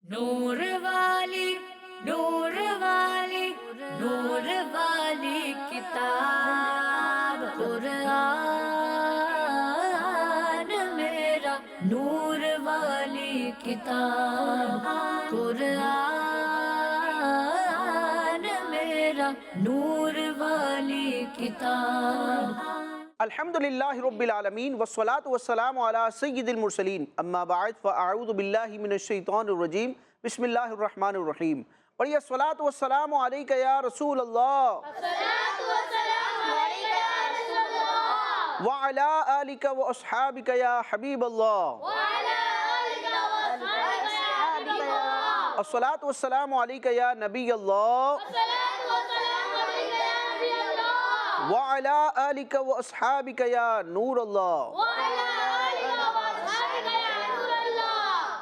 نور والی نور والی نور والی کتاب قرآن میرا نور والی کتاب قرآن میرا نور والی کتاب. الحمدللہ رب العالمین والصلاة والسلام علی سید المرسلین اما بعد فاعوذ باللہ من الشیطان الرجیم بسم اللہ الرحمن الرحیم. اور یہ الصلاة والسلام علیکہ یا رسول اللہ وعلی آلکہ و اصحابکہ یا حبیب اللہ. الصلاة والسلام علیکہ یا نبی اللہ وعلی آلکہ و اصحابکہ یا نور اللہ.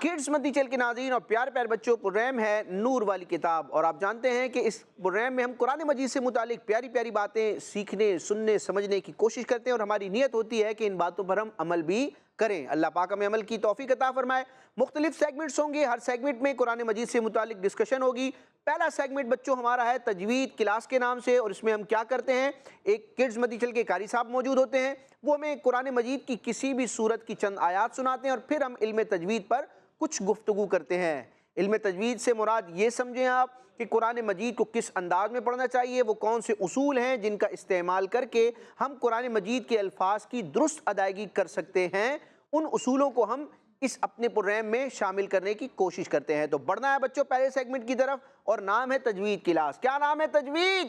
کڈز مدنی چینل کے ناظرین اور پیارے پیارے بچوں، پروگرام ہے نور والی کتاب، اور آپ جانتے ہیں کہ اس پروگرام میں ہم قرآن مجید سے متعلق پیاری پیاری باتیں سیکھنے، سننے، سمجھنے کی کوشش کرتے ہیں، اور ہماری نیت ہوتی ہے کہ ان باتوں پر ہم عمل بھی کریں. اللہ پاک ہمیں عمل کی توفیق عطا فرمائے. مختلف سیگمنٹس ہوں گے، ہر سیگمنٹ میں قرآن مجید سے متعلق ڈسکشن ہوگی. پہلا سیگمنٹ بچوں ہمارا ہے تجوید کلاس کے نام سے، اور اس میں ہم کیا کرتے ہیں، ایک کڈز مدنی چینل کے قاری صاحب موجود ہوتے ہیں، وہ ہمیں قرآن مجید کی کسی بھی سورت کی چند آیات سناتے ہیں، اور پھر ہم علم تجوید پر کچھ گفتگو کرتے ہیں. علم تجوید سے مراد یہ سمجھیں آپ کہ قرآن مجید کو کس انداز میں پڑھنا چاہیے، وہ کون سے اصول ہیں جن کا استعمال کر کے ہم قرآن مجید کے الفاظ کی درست ادائیگی کر سکتے ہیں. ان اصولوں کو ہم اس اپنے پروگرام میں شامل کرنے کی کوشش کرتے ہیں. تو بڑھنا ہے بچوں پہلے سیگمنٹ کی طرف، اور نام ہے تجوید کلاس. کیا نام ہے؟ تجوید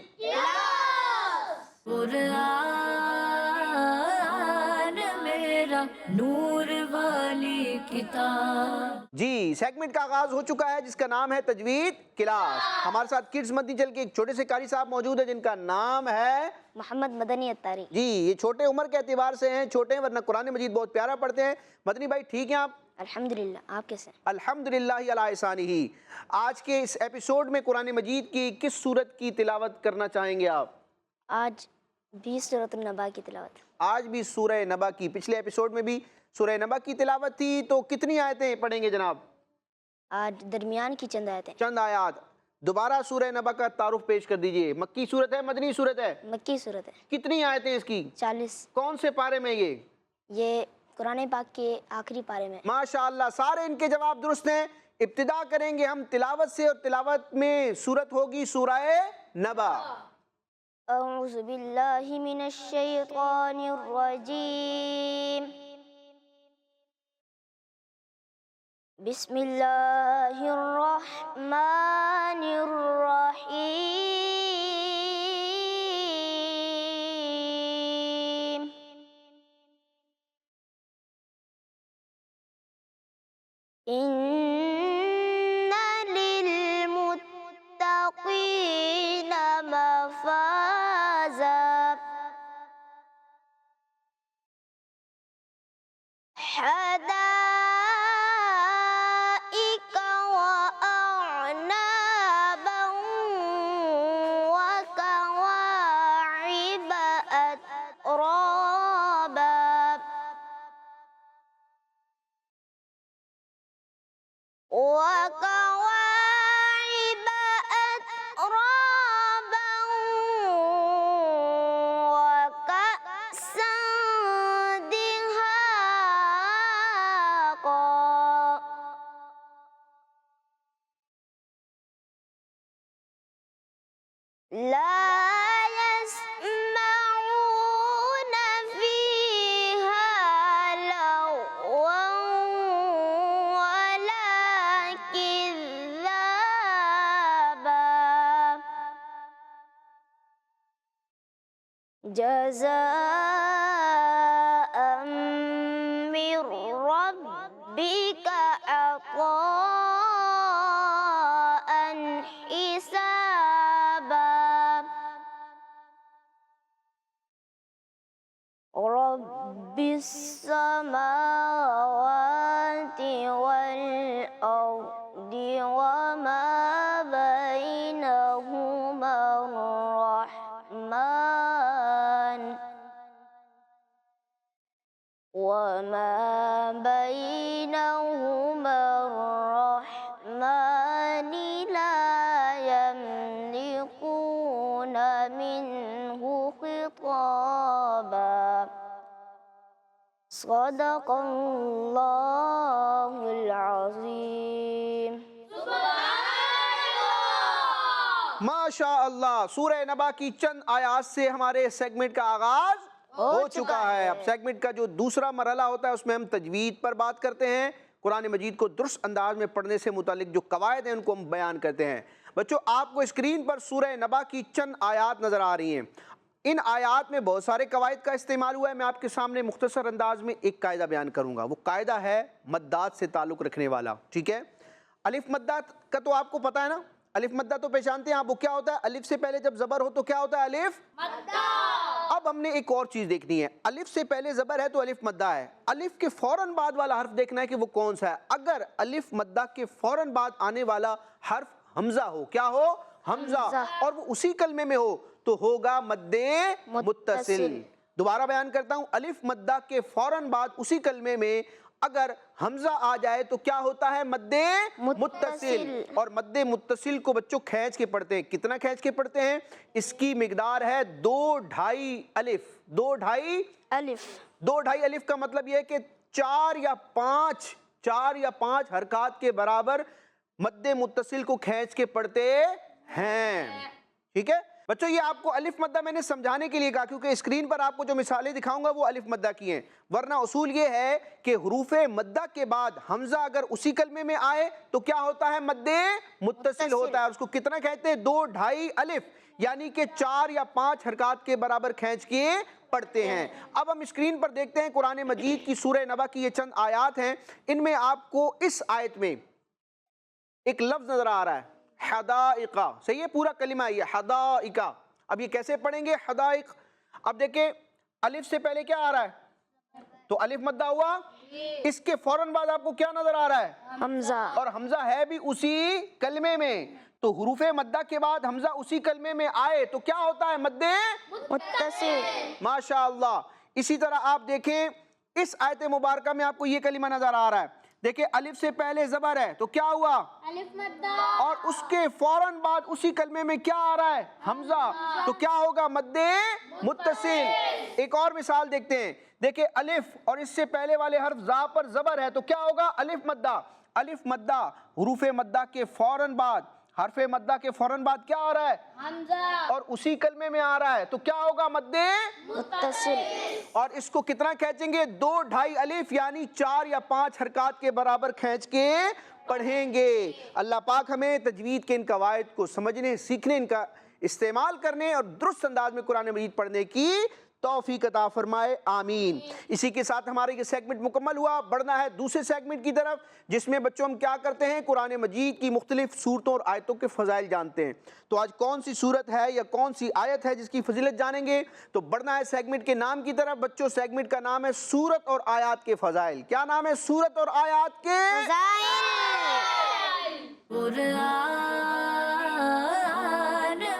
قرآن میرا نور والی کتاب. جی، سیگمنٹ کا آغاز ہو چکا ہے جس کا نام ہے تجوید کلاس. ہمارے ساتھ کڈز مدنی چینل کے ایک چھوٹے سے قاری صاحب موجود ہیں جن کا نام ہے محمد مدنی اتاری. جی. یہ چھوٹے عمر کے اعتبار سے ہیں، چھوٹے ہیں ورنہ قرآن مجید بہت پیارا پڑھتے ہیں. مدنی بھائی ٹھیک ہیں آپ؟ الحمدللہ. آپ کیسے ہیں؟ الحمدللہ علی احسانہ. آج کے اس ایپیسوڈ میں قرآن مجید کی کس سورت کی تلاوت کرنا چاہیں گے آپ؟ آج بھی سورۃ النبا کی تلاوت. آج بھی سورہ نبا کی. پچھلے ایپیسوڈ میں بھی سورہ نبا کی تلاوت تھی. تو کتنی آیتیں پڑھیں گے جناب؟ آج درمیان کی چند آیتیں. چند آیات. دوبارہ سورہ نبا کا تعارف پیش کر دیجئے. مکی صورت ہے، مدنی صورت ہے؟ مکی صورت ہے. کتنی آیتیں اس کی؟ 40. کون سے پارے میں یہ قرآن پاک کے آخری پارے میں. ماشاءاللہ، سارے ان کے جواب درست ہیں. ابتدا کریں گے ہم تلاوت سے، اور تلاوت میں سورت ہوگی سورہ نبا. اعوذ باللہ من الشیطان الرجیم. بسم اللہ الرحمن الرحیم. ان للمتقین مفازا حدائق وأعنابا وكواعب أترابا وكواعب أترابا وكأسا دهاقا. لا يسمعون فيها لغوا ولا كذابا جزاء من ربك عطاء حسابا. رب السماوات والأرض وما بينهما الرحمن وما بينهما الرحمن لا يملكون منه خطابا صدق اللہ العظیم. ماشاء اللہ. سورہ نبا کی چند آیات سے ہمارے سیگمنٹ کا آغاز ہو چکا ہے. اب سیگمنٹ کا جو دوسرا مرحلہ ہوتا ہے اس میں ہم تجوید پر بات کرتے ہیں. قرآن مجید کو درست انداز میں پڑھنے سے متعلق جو قواعد ہیں ان کو ہم بیان کرتے ہیں. بچوں آپ کو اسکرین پر سورہ نبا کی چند آیات نظر آ رہی ہیں. ان آیات میں بہت سارے قواعد کا استعمال ہوا ہے. میں آپ کے سامنے مختصر انداز میں ایک قاعدہ بیان کروں گا. وہ قاعدہ ہے مدات سے تعلق رکھنے والا. ٹھیک ہے. الف مدات کا تو آپ کو پتا ہے نا. الف مدہ تو پہچانتے ہیں آپ. وہ کیا ہوتا ہے؟ الف سے پہلے جب زبر ہو تو کیا ہوتا ہے؟ الف مدہ. اب ہم نے ایک اور چیز دیکھنی ہے. الف سے پہلے زبر ہے تو الف مدہ ہے. الف کے فوراً بعد والا حرف دیکھنا ہے کہ وہ کون سا ہے. اگر الف مدہ کے فوراً بعد آنے والا حرف حمزہ ہو. کیا ہو؟ حمزہ. اور وہ اسی کلمے میں ہو تو ہوگا مد متصل. دوبارہ بیان کرتا ہوں. الف مدہ کے فوراً بعد اسی کلمے میں اگر حمزہ آ جائے تو کیا ہوتا ہے؟ مد متصل. اور مد متصل کو بچوں کھینچ کے پڑھتے ہیں. کتنا کھینچ کے پڑھتے ہیں؟ اس کی مقدار ہے 2.5 الف. 2.5 الف. 2.5 الف کا مطلب یہ ہے کہ 4 یا 5 حرکات کے برابر مد متصل کو کھینچ کے پڑھتے ہیں. ٹھیک ہے بچوں. یہ آپ کو الف مدہ میں نے سمجھانے کے لیے کہا کیونکہ اسکرین پر آپ کو جو مثالیں دکھاؤں گا وہ الف مدہ کی ہیں. ورنہ اصول یہ ہے کہ حروف مدہ کے بعد حمزہ اگر اسی کلمے میں آئے تو کیا ہوتا ہے؟ مد متصل ہوتا ہے. اس کو کتنا کہتے ہیں؟ 2.5 الف. یعنی کہ 4 یا 5 حرکات کے برابر کھینچ کے پڑھتے ہیں. اب ہم اسکرین پر دیکھتے ہیں قرآن مجید کی سورہ نبا کی یہ چند آیات ہیں. ان میں آپ کو اس آیت میں ایک لفظ نظر آ رہا ہے حدائقہ. صحیح ہے. پورا کلمہ یہ حدائقہ. اب یہ کیسے پڑھیں گے حدائق؟ اب دیکھیں الف سے پہلے کیا آ رہا ہے؟ تو الف مدہ ہوا. اس کے فوراً بعد آپ کو کیا نظر آ رہا ہے؟ حمزہ. اور حمزہ ہے بھی اسی کلمے میں. تو حروف مدہ کے بعد حمزہ اسی کلمے میں آئے تو کیا ہوتا ہے؟ مد متصل. ماشاءاللہ. اسی طرح آپ دیکھیں اس آیت مبارکہ میں آپ کو یہ کلمہ نظر آ رہا ہے. دیکھیں الف سے پہلے زبر ہے تو کیا ہوا؟ الف مدہ. اور اس کے فوراً بعد اسی کلمے میں کیا آ رہا ہے؟ حمزہ. تو کیا ہوگا؟ مد متصل. ایک اور مثال دیکھتے ہیں. دیکھیں الف اور اس سے پہلے والے حرف زا پر زبر ہے تو کیا ہوگا؟ الف مدہ. الف مدہ حروف مدہ کے فوراً بعد حرف مدہ کے فوراً بعد کیا آ رہا ہے؟ حمزہ. اور اسی کلمے میں آ رہا ہے تو کیا ہوگا؟ مد متصل. اور اس کو کتنا کھینچیں گے؟ 2.5 الف. یعنی 4 یا 5 حرکات کے برابر کھینچ کے پڑھیں گے. اللہ پاک ہمیں تجوید کے ان قواعد کو سمجھنے، سیکھنے، ان کا استعمال کرنے اور درست انداز میں قرآن مجید پڑھنے کی توفیق عطا فرمائے. آمین. اسی کے ساتھ ہمارا یہ سیگمنٹ مکمل ہوا. بڑھنا ہے دوسرے سیگمنٹ کی طرف جس میں بچوں ہم کیا کرتے ہیں؟ قرآن مجید کی مختلف صورتوں اور آیتوں کے فضائل جانتے ہیں. تو آج کون سی صورت ہے یا کون سی آیت ہے جس کی فضیلت جانیں گے؟ تو بڑھنا ہے سیگمنٹ کے نام کی طرف. بچوں سیگمنٹ کا نام ہے سورت اور آیات کے فضائل. کیا نام ہے؟ سورت اور آیات کے قرآن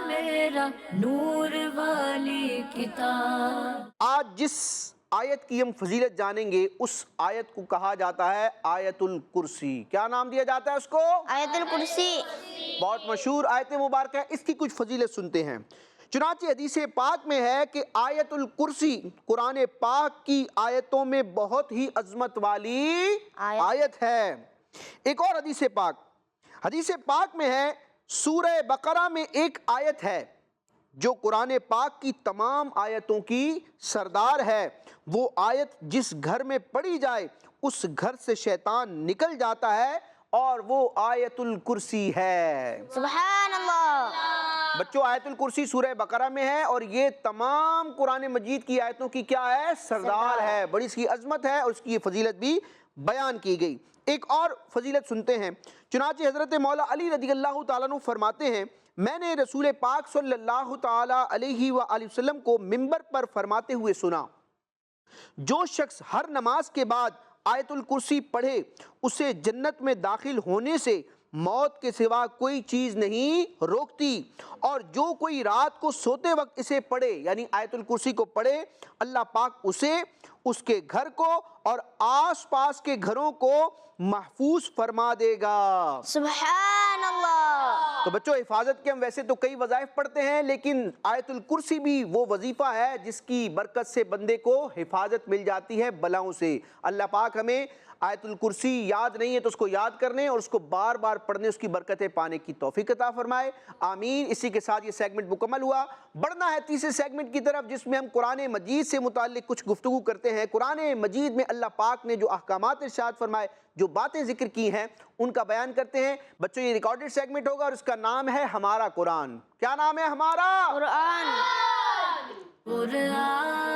میرا نور والی کتاب. آج جس آیت کی ہم فضیلت جانیں گے اس آیت کو کہا جاتا ہے آیت الکرسی. کیا نام دیا جاتا ہے اس کو؟ آیت الکرسی. بہت مشہور آیت مبارکہ ہے. اس کی کچھ فضیلت سنتے ہیں. چنانچہ حدیث پاک میں ہے کہ آیت الکرسی قرآن پاک کی آیتوں میں بہت ہی عظمت والی آیت ہے. ایک اور حدیث پاک میں ہے سورہ بقرہ میں ایک آیت ہے جو قرآن پاک کی تمام آیتوں کی سردار ہے. وہ آیت جس گھر میں پڑھی جائے اس گھر سے شیطان نکل جاتا ہے اور وہ آیت الکرسی ہے. سبحان اللہ. بچوں آیت الکرسی سورہ بقرہ میں ہے اور یہ تمام قرآن مجید کی آیتوں کی کیا ہے؟ سردار ہے. بڑی اس کی عظمت ہے اور اس کی یہ فضیلت بھی بیان کی گئی. ایک اور فضیلت سنتے ہیں. چنانچہ حضرت مولا علی رضی اللہ تعالیٰ عنہ فرماتے ہیں میں نے رسول پاک صلی اللہ تعالیٰ علیہ وآلہ وسلم کو منبر پر فرماتے ہوئے سنا جو شخص ہر نماز کے بعد آیت الکرسی پڑھے اسے جنت میں داخل ہونے سے موت کے سوا کوئی چیز نہیں روکتی، اور جو کوئی رات کو سوتے وقت اسے پڑھے یعنی آیت الکرسی کو پڑھے، اللہ پاک اسے، اس کے گھر کو اور آس پاس کے گھروں کو محفوظ فرما دے گا۔ سبحان اللہ۔ تو بچوں، حفاظت کے ہم ویسے تو کئی وظائف پڑھتے ہیں، لیکن آیت الکرسی بھی وہ وظیفہ ہے جس کی برکت سے بندے کو حفاظت مل جاتی ہے بلاؤں سے۔ اللہ پاک ہمیں آیت الکرسی یاد نہیں ہے تو اس کو یاد کرنے اور اس کو بار بار پڑھنے، اس کی برکتیں پانے کی توفیق عطا فرمائے، آمین۔ اسی کے ساتھ یہ سیگمنٹ مکمل ہوا۔ بڑھنا ہے تیسرے سیگمنٹ کی طرف، جس میں ہم قرآن مجید سے متعلق کچھ گفتگو کرتے ہیں۔ قرآن مجید میں اللہ پاک نے جو احکامات ارشاد فرمائے، جو باتیں ذکر کی ہیں، ان کا بیان کرتے ہیں۔ بچوں، یہ ریکارڈڈ سیگمنٹ ہوگا اور اس کا نام ہے ہمارا قرآن۔ کیا نام ہے ہمارا؟ قرآن۔ قرآن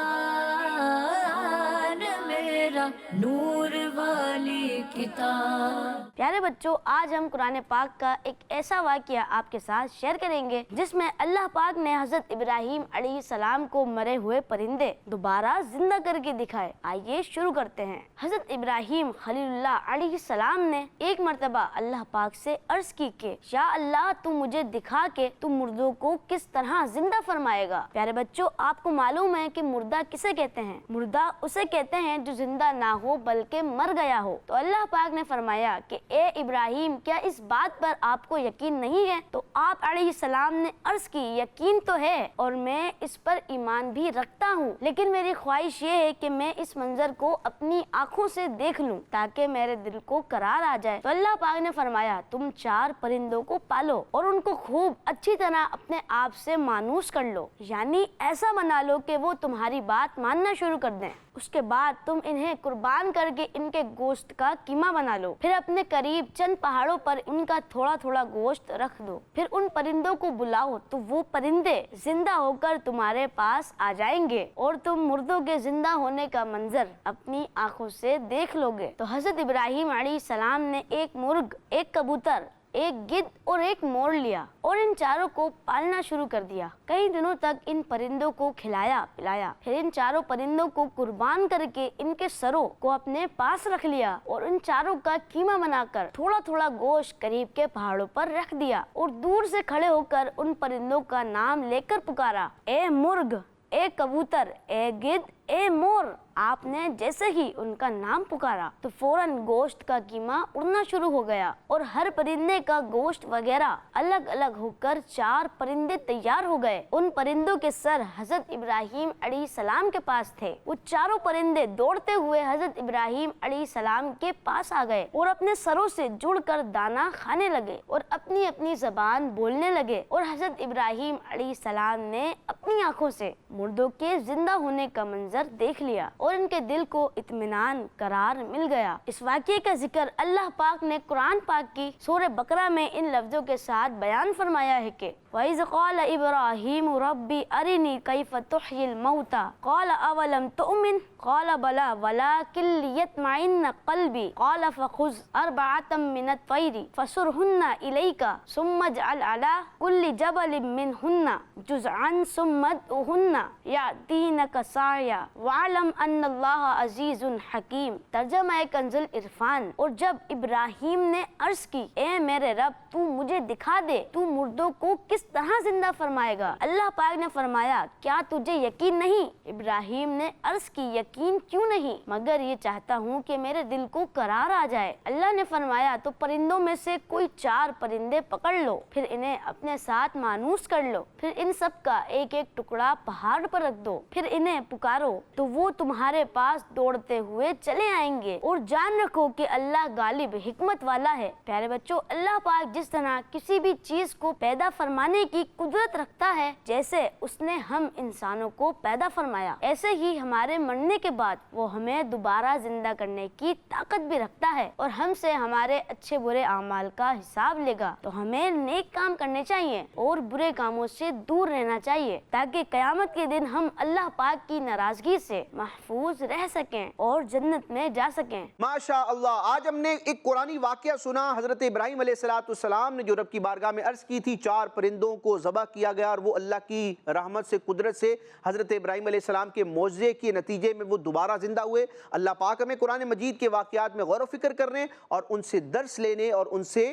میرا نور والی کتاب۔ پیارے بچوں، آج ہم قرآن پاک کا ایک ایسا واقعہ آپ کے ساتھ شیئر کریں گے جس میں اللہ پاک نے حضرت ابراہیم علیہ السلام کو مرے ہوئے پرندے دوبارہ زندہ کر کے دکھائے۔ آئیے شروع کرتے ہیں۔ حضرت ابراہیم خلیل اللہ علیہ السلام نے ایک مرتبہ اللہ پاک سے عرض کی کہ یا اللہ، تو مجھے دکھا کہ تو مردوں کو کس طرح زندہ فرمائے گا۔ پیارے بچوں، آپ کو معلوم ہے کہ مردہ کسے کہتے ہیں؟ مردہ اسے کہتے ہیں جو زندہ نہ ہو بلکہ مر گیا ہو۔ تو اللہ پاک نے فرمایا کہ اے ابراہیم، کیا اس بات پر آپ کو یقین نہیں ہے؟ تو آپ علیہ السلام نے عرض کی یقین تو ہے اور میں اس پر ایمان بھی رکھتا ہوں، لیکن میری خواہش یہ ہے کہ میں اس منظر کو اپنی آنکھوں سے دیکھ لوں تاکہ میرے دل کو قرار آ جائے۔ تو اللہ پاک نے فرمایا تم 4 پرندوں کو پالو اور ان کو خوب اچھی طرح اپنے آپ سے مانوس کر لو، یعنی ایسا بنا لو کہ وہ تمہاری بات ماننا شروع کر دیں۔ اس کے بعد تم انہیں قربان کر کے ان کے گوشت کا قیمہ بنا لو، پھر اپنے قریب چند پہاڑوں پر ان کا تھوڑا تھوڑا گوشت رکھ دو، پھر ان پرندوں کو بلاؤ تو وہ پرندے زندہ ہو کر تمہارے پاس آ جائیں گے اور تم مردوں کے زندہ ہونے کا منظر اپنی آنکھوں سے دیکھ لو گے۔ تو حضرت ابراہیم علیہ السلام نے ایک مرغ، ایک کبوتر، ایک گدھ اور ایک مور لیا اور ان 4 کو پالنا شروع کر دیا۔ کئی دنوں تک ان پرندوں کو کھلایا پلایا، پھر ان 4 پرندوں کو قربان کر کے ان کے سروں کو اپنے پاس رکھ لیا اور ان 4 کا قیمہ بنا کر تھوڑا تھوڑا گوشت قریب کے پہاڑوں پر رکھ دیا اور دور سے کھڑے ہو کر ان پرندوں کا نام لے کر پکارا، اے مرغ، اے کبوتر، اے گدھ، اے مور۔ آپ نے جیسے ہی ان کا نام پکارا تو فوراً گوشت کا قیمہ اڑنا شروع ہو گیا اور ہر پرندے کا گوشت وغیرہ الگ الگ ہو کر 4 پرندے تیار ہو گئے۔ ان پرندوں کے سر حضرت ابراہیم علیہ السلام کے پاس تھے۔ وہ 4 پرندے دوڑتے ہوئے حضرت ابراہیم علیہ السلام کے پاس آ گئے اور اپنے سروں سے جڑ کر دانا کھانے لگے اور اپنی اپنی زبان بولنے لگے، اور حضرت ابراہیم علیہ السلام نے اپنی آنکھوں سے مردوں کے زندہ ہونے کا منظر دیکھ لیا اور ان کے دل کو اطمینان قرار مل گیا۔ اس واقعے کا ذکر اللہ پاک نے قرآن پاک کی سورہ بقرہ میں ان لفظوں کے ساتھ بیان فرمایا ہے کہ وَإِذْ قَالَ إِبْرَاهِيمُ رَبِّ أَرِنِي كَيْفَ تُحْيِي الْمَوْتَى قَالَ أَوَلَمْ تُؤْمِنْ قَالَ بَلَى وَلَكِنْ لِيَطْمَئِنَّ قَلْبِي قَالَ فَخُذْ أَرْبَعَةً مِّنَ الطَّيْرِ فَصُرْهُنَّ إِلَيْكَ ثُمَّ اجْعَلْ عَلَى كُلِّ جَبَلٍ مِّنْهُنَّ جُزْءًا ثُمَّ ادْعُهُنَّ يَأْتِينَكَ سَعْيًا وَاعْلَمْ أَنَّ اللَّهَ عَزِيزٌ حَكِيمٌ۔ ترجمہ کنز العرفان۔ اور جب ابراہیم نے عرض کی اے میرے رب، تو مجھے دکھا دے تو مردوں کو کس طرح زندہ فرمائے گا، اللہ پاک نے فرمایا کیا تجھے یقین نہیں؟ ابراہیم نے عرض کی یقین کیوں نہیں، مگر یہ چاہتا ہوں کہ میرے دل کو قرار آ جائے۔ اللہ نے فرمایا تو پرندوں میں سے کوئی 4 پرندے پکڑ لو، پھر انہیں اپنے ساتھ مانوس کر لو، پھر ان سب کا ایک ایک ٹکڑا پہاڑ پر رکھ دو، پھر انہیں پکارو تو وہ تمہارے پاس دوڑتے ہوئے چلے آئیں گے، اور جان رکھو کہ اللہ غالب حکمت والا ہے۔ پیارے بچوں، اللہ پاک جس طرح کسی بھی چیز کو پیدا فرمانے کی قدرت رکھتا ہے، جیسے اس نے ہم انسانوں کو پیدا فرمایا، ایسے ہی ہمارے مرنے کے بعد وہ ہمیں دوبارہ زندہ کرنے کی طاقت بھی رکھتا ہے اور ہم سے ہمارے اچھے برے اعمال کا حساب لے گا۔ تو ہمیں نیک کام کرنے چاہیے اور برے کاموں سے دور رہنا چاہیے تاکہ قیامت کے دن ہم اللہ پاک کی ناراضگی سے محفوظ رہ سکیں اور جنت میں جا سکیں۔ ماشاء اللہ، آج ہم نے ایک قرآنی واقعہ سنا۔ حضرت ابراہیم علیہ السلام نے جو رب کی بارگاہ میں عرض کی تھی، 4 پرندوں کو ذبح کیا گیا اور وہ اللہ کی رحمت سے، قدرت سے حضرت ابراہیم علیہ السلام کے معجزے کے نتیجے میں وہ دوبارہ زندہ ہوئے۔ اللہ پاک ہمیں قرآن مجید کے واقعات میں غور و فکر کرنے اور ان سے درس لینے اور ان سے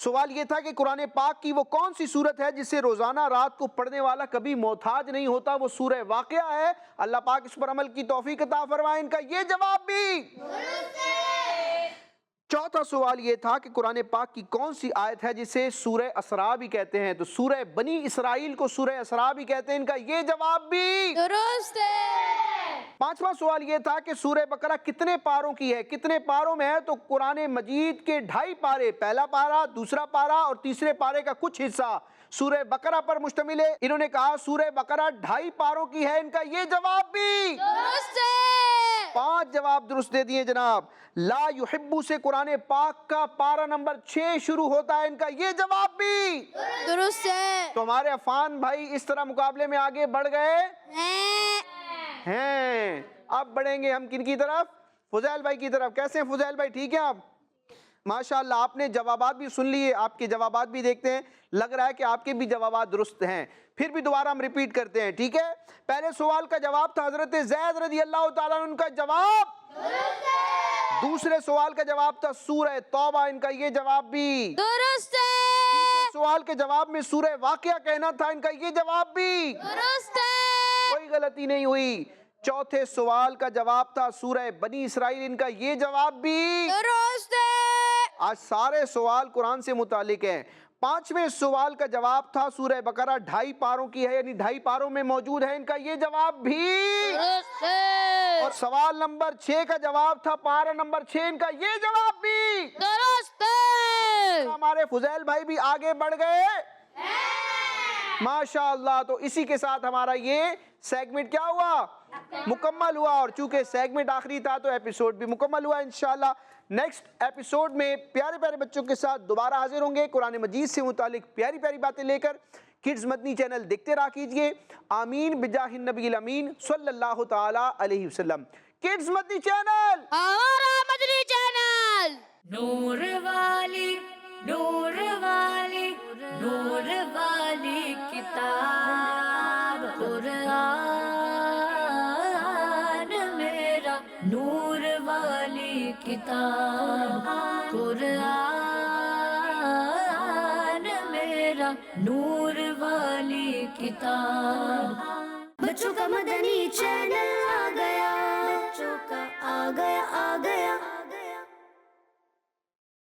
سوال یہ تھا کہ قرآن پاک کی وہ کون سی سورت ہے جسے روزانہ رات کو پڑھنے والا کبھی محتاج نہیں ہوتا؟ وہ سورہ واقعہ ہے۔ اللہ پاک اس پر عمل کی توفیق عطا فرمائے۔ ان کا یہ جواب بھی درست ہے۔ چوتھا سوال یہ تھا کہ قرآن پاک کی کون سی آیت ہے جسے سورہ اسراء بھی کہتے ہیں؟ تو سورہ بنی اسرائیل کو سورہ اسراء بھی کہتے ہیں۔ ان کا یہ جواب بھی درست ہے۔ پانچواں سوال یہ تھا کہ سورہ بقرہ کتنے پاروں کی ہے؟ کتنے پاروں میں ہے؟ تو قرآن مجید کے 2.5 پارے، پہلا پارا، دوسرا پارا اور تیسرے پارے کا کچھ حصہ سورہ بقرہ پر مشتمل ہے۔ انہوں نے کہا سورہ بقرہ 2.5 پاروں کی ہے۔ ان کا یہ جواب بھی درست ہے۔ 5 جواب درست دے دیے جناب۔ لا یحبو سے قرآن پاک کا پارہ نمبر 6 شروع ہوتا ہے۔ ان کا یہ جواب بھی درست ہے۔ تو ہمارے عفان بھائی اس طرح مقابلے میں آگے بڑھ گئے ہیں۔ اب بڑھیں گے ہم کن کی طرف؟ فضیل بھائی کی طرف۔ کیسے ہیں فضیل بھائی؟ ٹھیک ہیں آپ؟ ماشاءاللہ آپ نے جوابات بھی سن لیے، آپ کے جوابات بھی دیکھتے ہیں، لگ رہا ہے کہ آپ کے بھی جوابات درست ہیں۔ پھر بھی دوبارہ ہم ریپیٹ کرتے ہیں، ٹھیک ہے؟ پہلے سوال کا جواب تھا حضرت زید رضی اللہ تعالیٰ عنہ، ان کا جواب درست ہے۔ دوسرے سوال کا جواب تھا سورہ توبہ، ان کا یہ جواب بھی درست ہے۔ تیسرے سوال کے جواب میں سورہ واقعہ کہنا تھا، ان کا یہ جواب بھی درست ہے، کوئی غلطی نہیں ہوئی۔ چوتھے سوال کا جواب تھا سورہ بنی اسرائیل، ان کا یہ جواب بھی درست ہے۔ آج سارے سوال قرآن سے متعلق ہیں۔ پانچویں سوال کا جواب تھا سورہ بقرہ 2.5 پاروں کی ہے، یعنی 2.5 پاروں میں موجود ہے، ان کا یہ جواب بھی درست ہے۔ اور سوال نمبر 6 کا جواب تھا پارہ نمبر 6، ان کا یہ جواب بھی درست ہے۔ ہمارے فضیل بھائی بھی آگے بڑھ گئے ماشاءاللہ۔ تو اسی کے ساتھ ہمارا یہ سیگمنٹ کیا ہوا؟ مکمل ہوا۔ اور چونکہ سیگمنٹ آخری تھا تو ایپیسوڈ بھی مکمل ہوا۔ انشاءاللہ نیکسٹ ایپیسوڈ میں پیارے پیارے بچوں کے ساتھ دوبارہ حاضر ہوں گے، قرآن مجید سے متعلق پیاری پیاری باتیں لے کر۔ کڈز مدنی چینل دیکھتے رہا کیجئے۔ آمین بجاہ النبی الامین صلی اللہ تعالی علیہ وسلم۔ کڈز مدنی چینل، ہمارا مدنی چینل۔ نور والی، نور والی، نور والی کتاب قرآن میرا، نور والی کتاب قرآن میرا، نور والی کتاب۔ بچوں کا مدنی چینل آ گیا۔